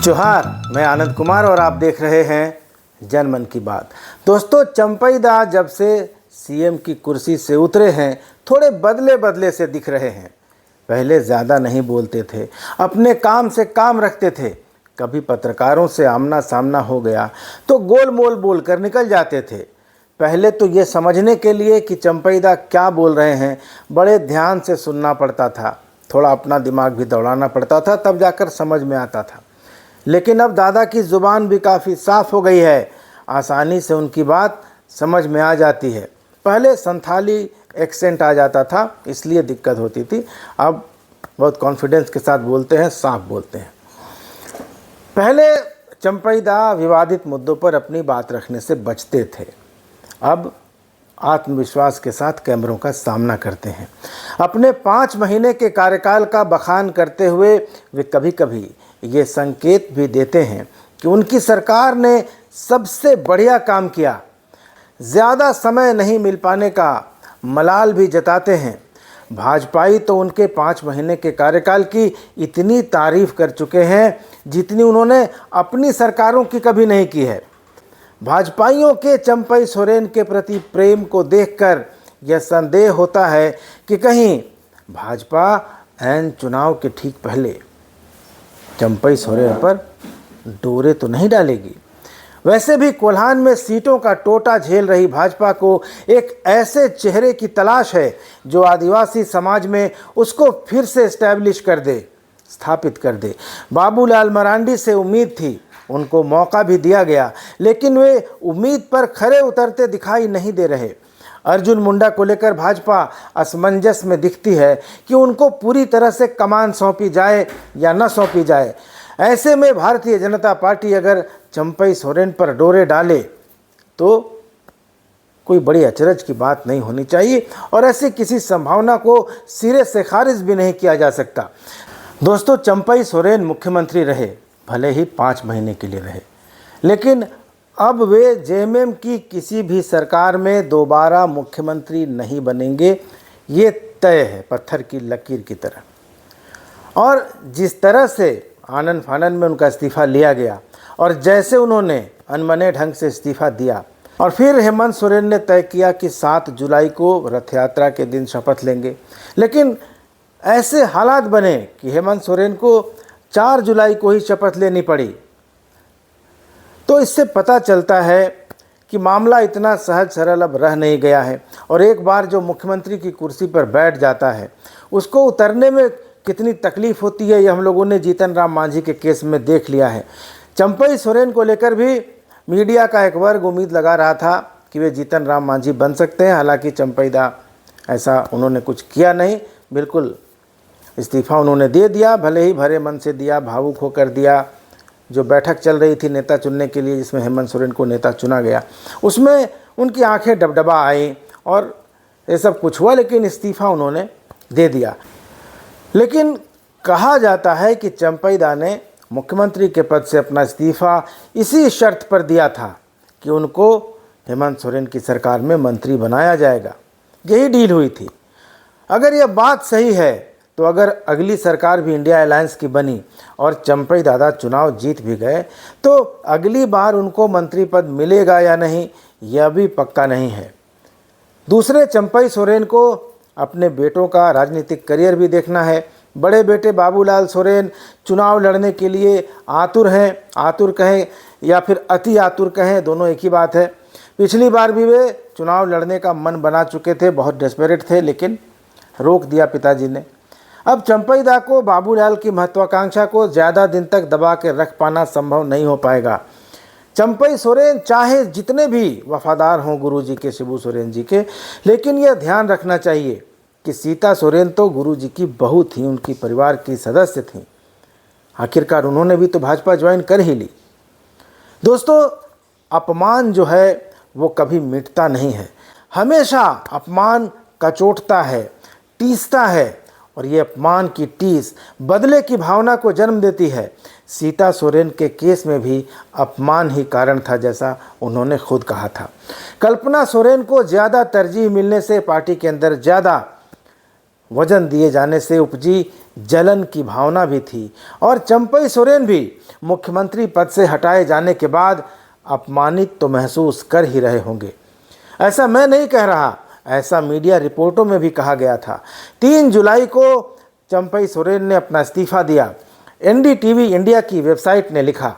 जोहार, मैं आनंद कुमार और आप देख रहे हैं जन मन की बात। दोस्तों, चंपई दा जब से सीएम की कुर्सी से उतरे हैं थोड़े बदले बदले से दिख रहे हैं। पहले ज़्यादा नहीं बोलते थे, अपने काम से काम रखते थे। कभी पत्रकारों से आमना सामना हो गया तो गोल मोल बोल कर निकल जाते थे। पहले तो ये समझने के लिए कि चंपई दा क्या बोल रहे हैं बड़े ध्यान से सुनना पड़ता था, थोड़ा अपना दिमाग भी दौड़ाना पड़ता था, तब जाकर समझ में आता था। लेकिन अब दादा की ज़ुबान भी काफ़ी साफ़ हो गई है, आसानी से उनकी बात समझ में आ जाती है। पहले संथाली एक्सेंट आ जाता था, इसलिए दिक्कत होती थी। अब बहुत कॉन्फिडेंस के साथ बोलते हैं, साफ बोलते हैं। पहले चंपई दा विवादित मुद्दों पर अपनी बात रखने से बचते थे, अब आत्मविश्वास के साथ कैमरों का सामना करते हैं। अपने 5 महीने के कार्यकाल का बखान करते हुए वे कभी कभी ये संकेत भी देते हैं कि उनकी सरकार ने सबसे बढ़िया काम किया। ज़्यादा समय नहीं मिल पाने का मलाल भी जताते हैं। भाजपाई तो उनके 5 महीने के कार्यकाल की इतनी तारीफ कर चुके हैं जितनी उन्होंने अपनी सरकारों की कभी नहीं की है। भाजपाइयों के चंपई सोरेन के प्रति प्रेम को देखकर यह संदेह होता है कि कहीं भाजपा ऐन चुनाव के ठीक पहले चंपई सोरेन पर डोरे तो नहीं डालेगी। वैसे भी कोल्हान में सीटों का टोटा झेल रही भाजपा को एक ऐसे चेहरे की तलाश है जो आदिवासी समाज में उसको फिर से एस्टैब्लिश कर दे, स्थापित कर दे। बाबूलाल मरांडी से उम्मीद थी, उनको मौका भी दिया गया, लेकिन वे उम्मीद पर खरे उतरते दिखाई नहीं दे रहे। अर्जुन मुंडा को लेकर भाजपा असमंजस में दिखती है कि उनको पूरी तरह से कमान सौंपी जाए या न सौंपी जाए। ऐसे में भारतीय जनता पार्टी अगर चंपई सोरेन पर डोरे डाले तो कोई बड़ी अचरज की बात नहीं होनी चाहिए और ऐसी किसी संभावना को सिरे से खारिज भी नहीं किया जा सकता। दोस्तों, चंपई सोरेन मुख्यमंत्री रहे, भले ही 5 महीने के लिए रहे, लेकिन अब वे जेएमएम की किसी भी सरकार में दोबारा मुख्यमंत्री नहीं बनेंगे, ये तय है पत्थर की लकीर की तरह। और जिस तरह से आनन फानन में उनका इस्तीफ़ा लिया गया और जैसे उन्होंने अनमने ढंग से इस्तीफ़ा दिया और फिर हेमंत सोरेन ने तय किया कि 7 जुलाई को रथ यात्रा के दिन शपथ लेंगे, लेकिन ऐसे हालात बने कि हेमंत सोरेन को 4 जुलाई को ही शपथ लेनी पड़ी। तो इससे पता चलता है कि मामला इतना सहज सरल अब रह नहीं गया है और एक बार जो मुख्यमंत्री की कुर्सी पर बैठ जाता है उसको उतरने में कितनी तकलीफ़ होती है, ये हम लोगों ने जीतन राम मांझी के केस में देख लिया है। चंपई सोरेन को लेकर भी मीडिया का एक वर्ग उम्मीद लगा रहा था कि वे जीतन राम मांझी बन सकते हैं। हालांकि चंपई दा ऐसा उन्होंने कुछ किया नहीं, बिल्कुल इस्तीफ़ा उन्होंने दे दिया, भले ही भरे मन से दिया, भावुक होकर दिया। जो बैठक चल रही थी नेता चुनने के लिए, जिसमें हेमंत सोरेन को नेता चुना गया, उसमें उनकी आंखें डबडबा आई और ये सब कुछ हुआ, लेकिन इस्तीफ़ा उन्होंने दे दिया। लेकिन कहा जाता है कि चंपई दा ने मुख्यमंत्री के पद से अपना इस्तीफ़ा इसी शर्त पर दिया था कि उनको हेमंत सोरेन की सरकार में मंत्री बनाया जाएगा। यही डील हुई थी। अगर यह बात सही है तो अगर अगली सरकार भी इंडिया अलायंस की बनी और चंपई दादा चुनाव जीत भी गए तो अगली बार उनको मंत्री पद मिलेगा या नहीं, यह भी पक्का नहीं है। दूसरे, चंपई सोरेन को अपने बेटों का राजनीतिक करियर भी देखना है। बड़े बेटे बाबूलाल सोरेन चुनाव लड़ने के लिए आतुर हैं, आतुर कहें या फिर अति आतुर कहें, दोनों एक ही बात है। पिछली बार भी वे चुनाव लड़ने का मन बना चुके थे, बहुत डेस्परेट थे, लेकिन रोक दिया पिताजी ने। अब चंपई दा को बाबूलाल की महत्वाकांक्षा को ज़्यादा दिन तक दबा के रख पाना संभव नहीं हो पाएगा। चंपई सोरेन चाहे जितने भी वफादार हों गुरुजी के, शिबू सोरेन जी के, लेकिन यह ध्यान रखना चाहिए कि सीता सोरेन तो गुरुजी की बहू थी, उनकी परिवार की सदस्य थीं। आखिरकार उन्होंने भी तो भाजपा ज्वाइन कर ही ली। दोस्तों, अपमान जो है वो कभी मिटता नहीं है, हमेशा अपमान कचोटता है, टीसता है और ये अपमान की टीस बदले की भावना को जन्म देती है। सीता सोरेन के केस में भी अपमान ही कारण था, जैसा उन्होंने खुद कहा था। कल्पना सोरेन को ज़्यादा तरजीह मिलने से, पार्टी के अंदर ज़्यादा वजन दिए जाने से उपजी जलन की भावना भी थी और चंपई सोरेन भी मुख्यमंत्री पद से हटाए जाने के बाद अपमानित तो महसूस कर ही रहे होंगे। ऐसा मैं नहीं कह रहा, ऐसा मीडिया रिपोर्टों में भी कहा गया था। 3 जुलाई को चंपई सोरेन ने अपना इस्तीफा दिया। एनडीटीवी इंडिया की वेबसाइट ने लिखा,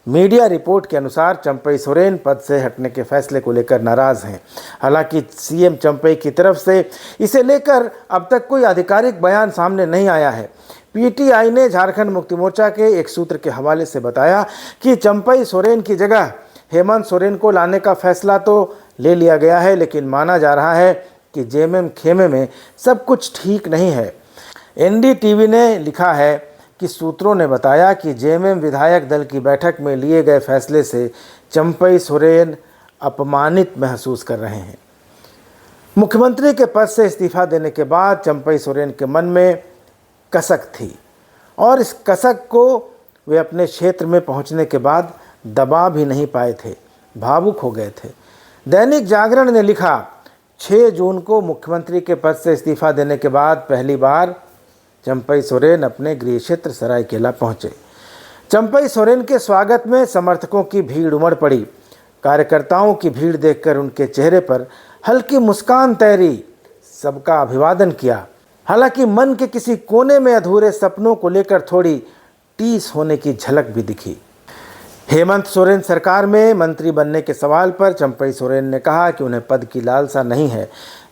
मीडिया रिपोर्ट के अनुसार चंपई सोरेन पद से हटने के फैसले को लेकर नाराज़ हैं। हालांकि सीएम चंपई की तरफ से इसे लेकर अब तक कोई आधिकारिक बयान सामने नहीं आया है। पीटीआई ने झारखंड मुक्ति मोर्चा के एक सूत्र के हवाले से बताया कि चंपई सोरेन की जगह हेमंत सोरेन को लाने का फैसला तो ले लिया गया है, लेकिन माना जा रहा है कि जेएमएम खेमे में सब कुछ ठीक नहीं है। एनडीटीवी ने लिखा है कि सूत्रों ने बताया कि जेएमएम विधायक दल की बैठक में लिए गए फैसले से चंपई सोरेन अपमानित महसूस कर रहे हैं। मुख्यमंत्री के पद से इस्तीफा देने के बाद चंपई सोरेन के मन में कसक थी और इस कसक को वे अपने क्षेत्र में पहुंचने के बाद दबा भी नहीं पाए थे, भावुक हो गए थे। दैनिक जागरण ने लिखा, 6 जून को मुख्यमंत्री के पद से इस्तीफा देने के बाद पहली बार चंपई सोरेन अपने गृह क्षेत्र सरायकेला पहुंचे। चंपई सोरेन के स्वागत में समर्थकों की भीड़ उमड़ पड़ी। कार्यकर्ताओं की भीड़ देखकर उनके चेहरे पर हल्की मुस्कान तैरी, सबका अभिवादन किया। हालांकि मन के किसी कोने में अधूरे सपनों को लेकर थोड़ी टीस होने की झलक भी दिखी। हेमंत सोरेन सरकार में मंत्री बनने के सवाल पर चंपई सोरेन ने कहा कि उन्हें पद की लालसा नहीं है,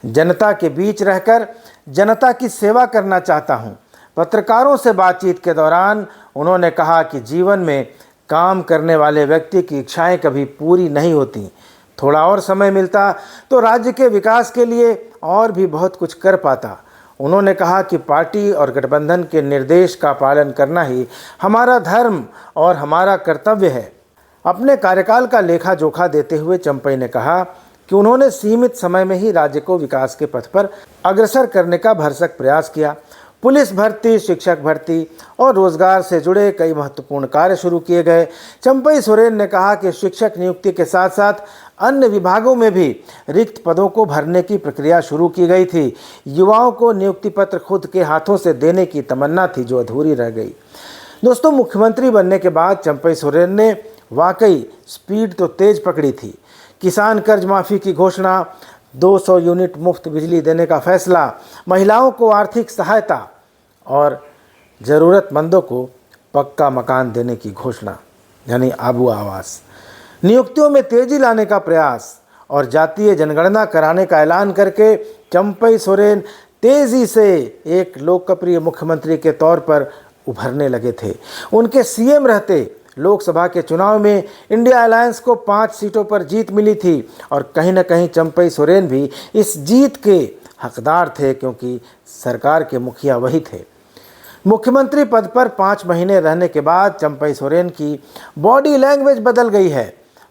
जनता के बीच रहकर जनता की सेवा करना चाहता हूं। पत्रकारों से बातचीत के दौरान उन्होंने कहा कि जीवन में काम करने वाले व्यक्ति की इच्छाएं कभी पूरी नहीं होती। थोड़ा और समय मिलता तो राज्य के विकास के लिए और भी बहुत कुछ कर पाता। उन्होंने कहा कि पार्टी और गठबंधन के निर्देश का पालन करना ही हमारा धर्म और हमारा कर्तव्य है। अपने कार्यकाल का लेखा जोखा देते हुए चंपई ने कहा कि उन्होंने सीमित समय में ही राज्य को विकास के पथ पर अग्रसर करने का भरसक प्रयास किया। पुलिस भर्ती, शिक्षक भर्ती और रोजगार से जुड़े कई महत्वपूर्ण कार्य शुरू किए गए। चंपई सोरेन ने कहा कि शिक्षक नियुक्ति के साथ साथ अन्य विभागों में भी रिक्त पदों को भरने की प्रक्रिया शुरू की गई थी। युवाओं को नियुक्ति पत्र खुद के हाथों से देने की तमन्ना थी जो अधूरी रह गई। दोस्तों, मुख्यमंत्री बनने के बाद चंपई सोरेन ने वाकई स्पीड तो तेज पकड़ी थी। किसान कर्ज माफ़ी की घोषणा, 200 यूनिट मुफ्त बिजली देने का फैसला, महिलाओं को आर्थिक सहायता और ज़रूरतमंदों को पक्का मकान देने की घोषणा यानी आबू आवास, नियुक्तियों में तेजी लाने का प्रयास और जातीय जनगणना कराने का ऐलान करके चंपई सोरेन तेजी से एक लोकप्रिय मुख्यमंत्री के तौर पर उभरने लगे थे। उनके सीएम रहते लोकसभा के चुनाव में इंडिया अलायंस को 5 सीटों पर जीत मिली थी और कहीं न कहीं चंपई सोरेन भी इस जीत के हकदार थे, क्योंकि सरकार के मुखिया वही थे। मुख्यमंत्री पद पर 5 महीने रहने के बाद चंपई सोरेन की बॉडी लैंग्वेज बदल गई है।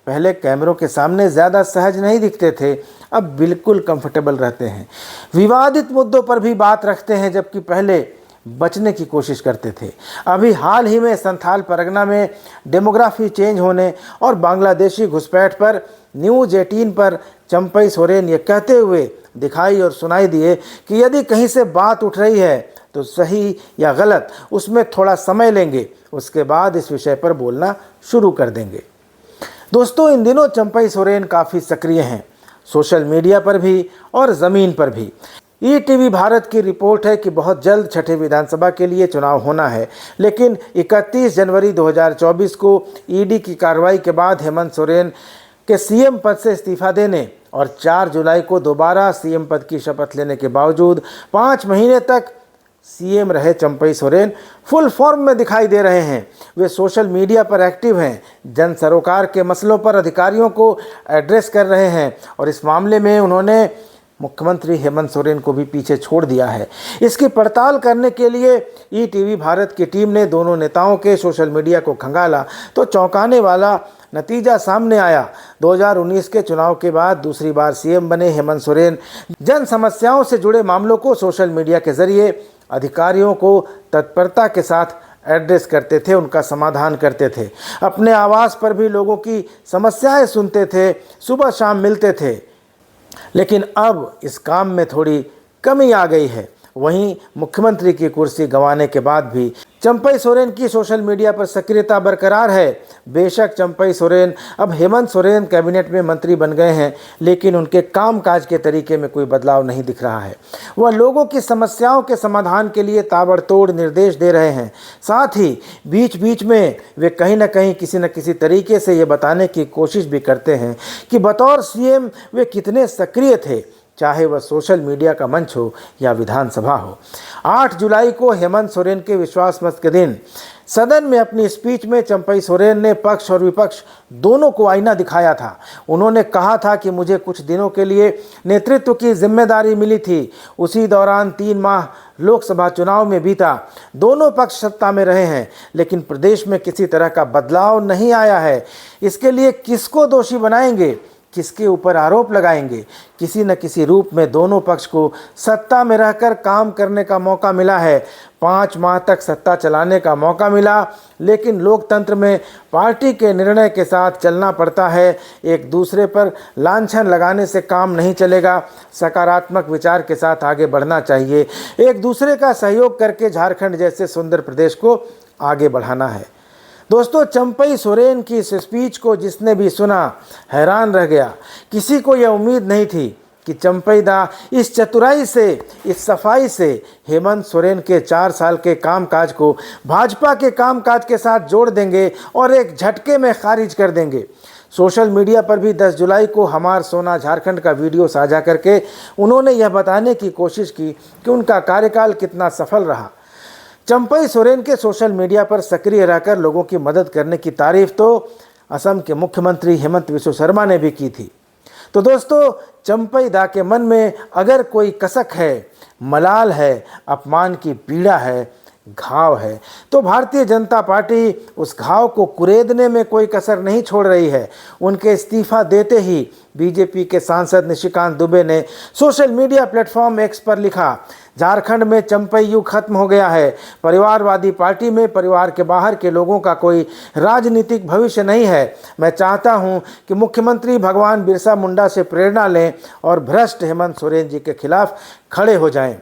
पहले कैमरों के सामने ज़्यादा सहज नहीं दिखते थे, अब बिल्कुल कंफर्टेबल रहते हैं। विवादित मुद्दों पर भी बात रखते हैं, जबकि पहले बचने की कोशिश करते थे। अभी हाल ही में संथाल परगना में डेमोग्राफी चेंज होने और बांग्लादेशी घुसपैठ पर न्यूज़ 18 पर चंपई सोरेन ये कहते हुए दिखाई और सुनाई दिए कि यदि कहीं से बात उठ रही है तो सही या गलत उसमें थोड़ा समय लेंगे, उसके बाद इस विषय पर बोलना शुरू कर देंगे। दोस्तों, इन दिनों चंपई सोरेन काफ़ी सक्रिय हैं, सोशल मीडिया पर भी और ज़मीन पर भी। ईटीवी भारत की रिपोर्ट है कि बहुत जल्द छठे विधानसभा के लिए चुनाव होना है, लेकिन 31 जनवरी 2024 को ईडी की कार्रवाई के बाद हेमंत सोरेन के सीएम पद से इस्तीफा देने और 4 जुलाई को दोबारा सीएम पद की शपथ लेने के बावजूद 5 महीने तक सीएम रहे चंपई सोरेन फुल फॉर्म में दिखाई दे रहे हैं। वे सोशल मीडिया पर एक्टिव हैं, जन सरोकार के मसलों पर अधिकारियों को एड्रेस कर रहे हैं और इस मामले में उन्होंने मुख्यमंत्री हेमंत सोरेन को भी पीछे छोड़ दिया है। इसकी पड़ताल करने के लिए ईटीवी भारत की टीम ने दोनों नेताओं के सोशल मीडिया को खंगाला तो चौंकाने वाला नतीजा सामने आया। 2019 के चुनाव के बाद दूसरी बार सीएम बने हेमंत सोरेन जन समस्याओं से जुड़े मामलों को सोशल मीडिया के जरिए अधिकारियों को तत्परता के साथ एड्रेस करते थे, उनका समाधान करते थे। अपने आवास पर भी लोगों की समस्याएं सुनते थे, सुबह शाम मिलते थे। लेकिन अब इस काम में थोड़ी कमी आ गई है। वहीं मुख्यमंत्री की कुर्सी गंवाने के बाद भी चंपई सोरेन की सोशल मीडिया पर सक्रियता बरकरार है। बेशक चंपई सोरेन अब हेमंत सोरेन कैबिनेट में मंत्री बन गए हैं, लेकिन उनके कामकाज के तरीके में कोई बदलाव नहीं दिख रहा है। वह लोगों की समस्याओं के समाधान के लिए ताबड़तोड़ निर्देश दे रहे हैं। साथ ही बीच बीच में वे कहीं न कहीं किसी न किसी तरीके से ये बताने की कोशिश भी करते हैं कि बतौर सीएम वे कितने सक्रिय थे, चाहे वह सोशल मीडिया का मंच हो या विधानसभा हो। 8 जुलाई को हेमंत सोरेन के विश्वास मत के दिन सदन में अपनी स्पीच में चंपई सोरेन ने पक्ष और विपक्ष दोनों को आईना दिखाया था। उन्होंने कहा था कि मुझे कुछ दिनों के लिए नेतृत्व की जिम्मेदारी मिली थी। उसी दौरान 3 माह लोकसभा चुनाव में बीता। दोनों पक्ष सत्ता में रहे हैं, लेकिन प्रदेश में किसी तरह का बदलाव नहीं आया है। इसके लिए किसको दोषी बनाएंगे, किसके ऊपर आरोप लगाएंगे? किसी न किसी रूप में दोनों पक्ष को सत्ता में रहकर काम करने का मौका मिला है। 5 माह तक सत्ता चलाने का मौका मिला, लेकिन लोकतंत्र में पार्टी के निर्णय के साथ चलना पड़ता है। एक दूसरे पर लांछन लगाने से काम नहीं चलेगा। सकारात्मक विचार के साथ आगे बढ़ना चाहिए। एक दूसरे का सहयोग करके झारखंड जैसे सुंदर प्रदेश को आगे बढ़ाना है। दोस्तों, चंपई सोरेन की इस स्पीच को जिसने भी सुना हैरान रह गया। किसी को यह उम्मीद नहीं थी कि चंपई दा इस चतुराई से, इस सफाई से हेमंत सोरेन के 4 साल के कामकाज को भाजपा के कामकाज के साथ जोड़ देंगे और एक झटके में खारिज कर देंगे। सोशल मीडिया पर भी 10 जुलाई को हमार सोना झारखंड का वीडियो साझा करके उन्होंने यह बताने की कोशिश की कि उनका कार्यकाल कितना सफल रहा। चंपई सोरेन के सोशल मीडिया पर सक्रिय रहकर लोगों की मदद करने की तारीफ तो असम के मुख्यमंत्री हेमंत विश्व शर्मा ने भी की थी। तो दोस्तों, चंपई दा के मन में अगर कोई कसक है, मलाल है, अपमान की पीड़ा है, घाव है, तो भारतीय जनता पार्टी उस घाव को कुरेदने में कोई कसर नहीं छोड़ रही है। उनके इस्तीफा देते ही बीजेपी के सांसद निशिकांत दुबे ने सोशल मीडिया प्लेटफॉर्म एक्स पर लिखा, झारखंड में चंपई युग खत्म हो गया है। परिवारवादी पार्टी में परिवार के बाहर के लोगों का कोई राजनीतिक भविष्य नहीं है। मैं चाहता हूं कि मुख्यमंत्री भगवान बिरसा मुंडा से प्रेरणा लें और भ्रष्ट हेमंत सोरेन जी के खिलाफ खड़े हो जाएं।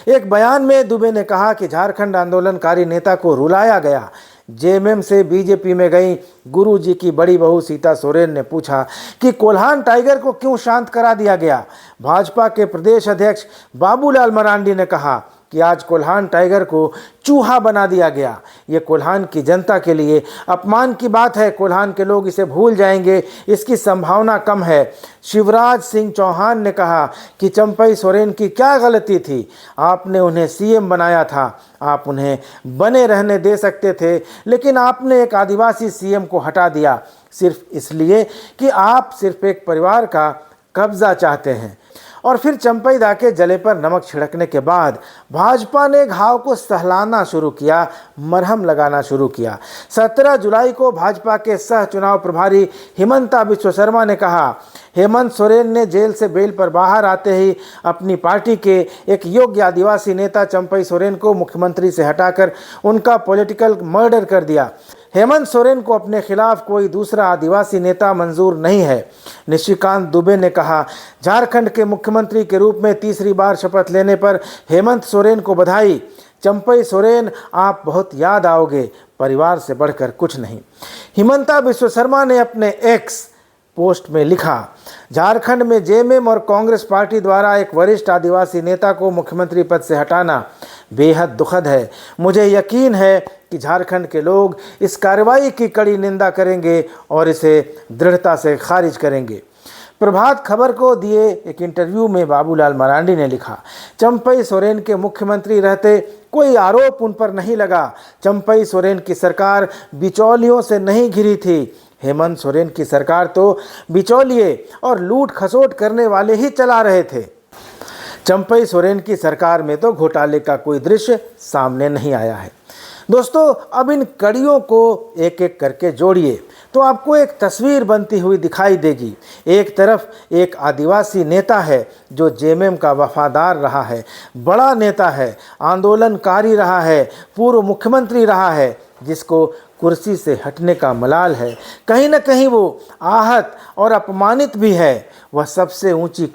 एक बयान में दुबे ने कहा कि झारखंड आंदोलनकारी नेता को रुलाया गया। जेएमएम से बीजेपी में गई गुरुजी की बड़ी बहू सीता सोरेन ने पूछा कि कोल्हान टाइगर को क्यों शांत करा दिया गया। भाजपा के प्रदेश अध्यक्ष बाबूलाल मरांडी ने कहा कि आज कोल्हान टाइगर को चूहा बना दिया गया। ये कोल्हान की जनता के लिए अपमान की बात है। कोल्हान के लोग इसे भूल जाएंगे, इसकी संभावना कम है। शिवराज सिंह चौहान ने कहा कि चंपई सोरेन की क्या गलती थी, आपने उन्हें सीएम बनाया था, आप उन्हें बने रहने दे सकते थे, लेकिन आपने एक आदिवासी सीएम को हटा दिया सिर्फ इसलिए कि आप सिर्फ एक परिवार का कब्जा चाहते हैं। और फिर चंपई दा के जले पर नमक छिड़कने के बाद भाजपा ने घाव को सहलाना शुरू किया, मरहम लगाना शुरू किया। 17 जुलाई को भाजपा के सह चुनाव प्रभारी हिमंता बिस्वा शर्मा ने कहा, हेमंत सोरेन ने जेल से बेल पर बाहर आते ही अपनी पार्टी के एक योग्य आदिवासी नेता चंपई सोरेन को मुख्यमंत्री से हटाकर उनका पॉलिटिकल मर्डर कर दिया। हेमंत सोरेन को अपने खिलाफ कोई दूसरा आदिवासी नेता मंजूर नहीं है। निशिकांत दुबे ने कहा, झारखंड के मुख्यमंत्री के रूप में तीसरी बार शपथ लेने पर हेमंत सोरेन को बधाई। चंपई सोरेन, आप बहुत याद आओगे, परिवार से बढ़कर कुछ नहीं। हिमंता बिस्वा शर्मा ने अपने एक्स पोस्ट में लिखा, झारखंड में जेएमएम और कांग्रेस पार्टी द्वारा एक वरिष्ठ आदिवासी नेता को मुख्यमंत्री पद से हटाना बेहद दुखद है। मुझे यकीन है कि झारखंड के लोग इस कार्रवाई की कड़ी निंदा करेंगे और इसे दृढ़ता से खारिज करेंगे। प्रभात खबर को दिए एक इंटरव्यू में बाबूलाल मरांडी ने लिखा, चंपई सोरेन के मुख्यमंत्री रहते कोई आरोप उन पर नहीं लगा। चंपई सोरेन की सरकार बिचौलियों से नहीं घिरी थी। हेमंत सोरेन की सरकार तो बिचौलिए और लूट खसोट करने वाले ही चला रहे थे। चंपई सोरेन की सरकार में तो घोटाले का कोई दृश्य सामने नहीं आया है। दोस्तों, अब इन कड़ियों को एक एक करके जोड़िए तो आपको एक तस्वीर बनती हुई दिखाई देगी। एक तरफ एक आदिवासी नेता है जो जेएमएम का वफादार रहा है, बड़ा नेता है, आंदोलनकारी रहा है, पूर्व मुख्यमंत्री रहा है, जिसको कुर्सी से हटने का मलाल है। कहीं न कहीं वो आहत और अपमानित भी है। वह सबसे ऊंची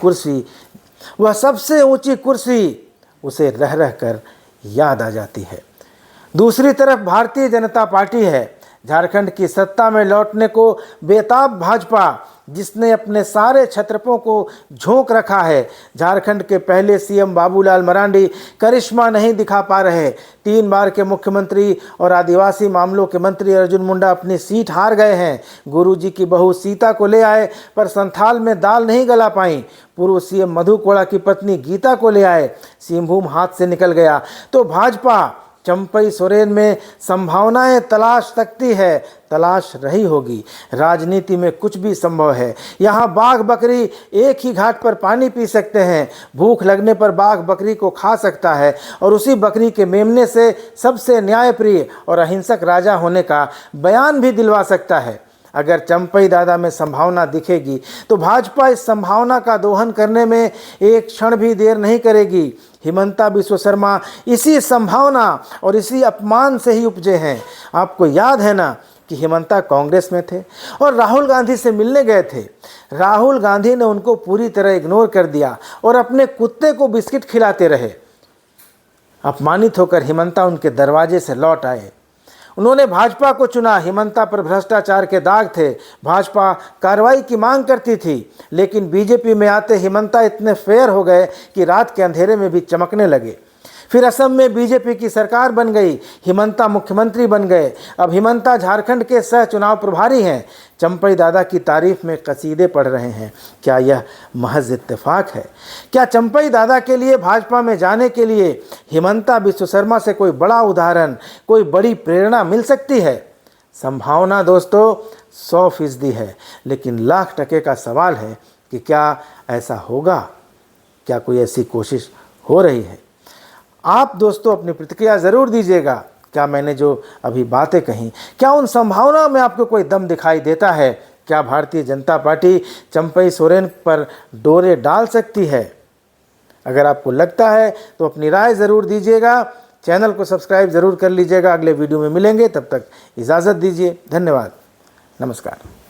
कुर्सी उसे रह रह कर याद आ जाती है। दूसरी तरफ भारतीय जनता पार्टी है, झारखंड की सत्ता में लौटने को बेताब भाजपा, जिसने अपने सारे छत्रपों को झोंक रखा है। झारखंड के पहले सीएम बाबूलाल मरांडी करिश्मा नहीं दिखा पा रहे। 3 बार के मुख्यमंत्री और आदिवासी मामलों के मंत्री अर्जुन मुंडा अपनी सीट हार गए हैं। गुरुजी की बहू सीता को ले आए पर संथाल में दाल नहीं गला पाई। पूर्व सीएम मधु कोड़ा की पत्नी गीता को ले आए, सिंहभूम हाथ से निकल गया। तो भाजपा चंपई सोरेन में संभावनाएं तलाश सकती है, तलाश रही होगी। राजनीति में कुछ भी संभव है। यहाँ बाघ बकरी एक ही घाट पर पानी पी सकते हैं। भूख लगने पर बाघ बकरी को खा सकता है और उसी बकरी के मेमने से सबसे न्यायप्रिय और अहिंसक राजा होने का बयान भी दिलवा सकता है। अगर चंपई दादा में संभावना दिखेगी तो भाजपा इस संभावना का दोहन करने में एक क्षण भी देर नहीं करेगी। हिमंता बिस्व शर्मा इसी संभावना और इसी अपमान से ही उपजे हैं। आपको याद है ना कि हिमंता कांग्रेस में थे और राहुल गांधी से मिलने गए थे। राहुल गांधी ने उनको पूरी तरह इग्नोर कर दिया और अपने कुत्ते को बिस्किट खिलाते रहे। अपमानित होकर हिमंता उनके दरवाजे से लौट आए। उन्होंने भाजपा को चुना। हिमंता पर भ्रष्टाचार के दाग थे। भाजपा कार्रवाई की मांग करती थी, लेकिन बीजेपी में आते हिमंता इतने फेयर हो गए कि रात के अंधेरे में भी चमकने लगे। फिर असम में बीजेपी की सरकार बन गई, हिमंता मुख्यमंत्री बन गए। अब हिमंता झारखंड के सह चुनाव प्रभारी हैं। चंपई दादा की तारीफ में कसीदे पढ़ रहे हैं। क्या यह महज इत्तेफाक है? क्या चंपई दादा के लिए भाजपा में जाने के लिए हिमंता बिस्व शर्मा से कोई बड़ा उदाहरण, कोई बड़ी प्रेरणा मिल सकती है? संभावना दोस्तों 100% है, लेकिन लाख टके का सवाल है कि क्या ऐसा होगा? क्या कोई ऐसी कोशिश हो रही है? आप दोस्तों अपनी प्रतिक्रिया ज़रूर दीजिएगा। क्या मैंने जो अभी बातें कहीं, क्या उन संभावनाओं में आपको कोई दम दिखाई देता है? क्या भारतीय जनता पार्टी चंपई सोरेन पर डोरे डाल सकती है? अगर आपको लगता है तो अपनी राय ज़रूर दीजिएगा। चैनल को सब्सक्राइब ज़रूर कर लीजिएगा। अगले वीडियो में मिलेंगे, तब तक इजाज़त दीजिए। धन्यवाद, नमस्कार।